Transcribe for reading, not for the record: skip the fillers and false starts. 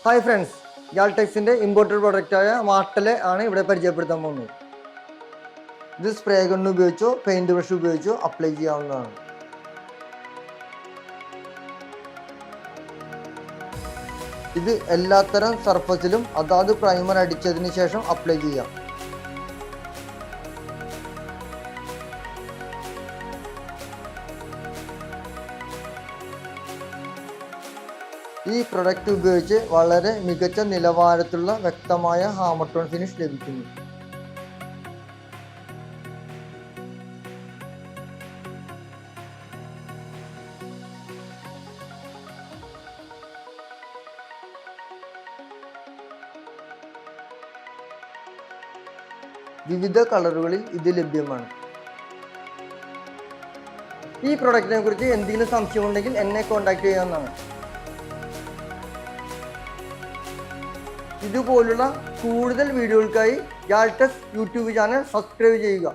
Hi friends, യാൾടെക്സിൻ്റെ imported പ്രൊഡക്റ്റായ മാർട്ടലെ ആണ് ഇവിടെ പരിചയപ്പെടുത്താൻ പോകുന്നത്. ഇത് സ്പ്രേ ഗൺ ഉപയോഗിച്ചോ പെയിൻറ് ബ്രഷ് ഉപയോഗിച്ചോ അപ്ലൈ ചെയ്യാവുന്നതാണ്. ഇത് എല്ലാത്തരം സർഫസിലും അതാത് പ്രൈമർ അടിച്ചതിന് ശേഷം അപ്ലൈ ചെയ്യാം. ഈ പ്രൊഡക്റ്റ് ഉപയോഗിച്ച് വളരെ മികച്ച നിലവാരത്തിലുള്ള വ്യക്തമായ ഹാമർ ടോൺ ഫിനിഷ് ലഭിക്കുന്നു. വിവിധ കളറുകളിൽ ഇത് ലഭ്യമാണ്. ഈ പ്രൊഡക്റ്റിനെ കുറിച്ച് എന്തെങ്കിലും സംശയമുണ്ടെങ്കിൽ എന്നെ കോൺടാക്ട് ചെയ്യാവുന്നതാണ്. ഇതുപോലുള്ള കൂടുതൽ വീഡിയോകൾക്കായി യാൾടെക്സ് യൂട്യൂബ് ചാനൽ സബ്സ്ക്രൈബ് ചെയ്യുക.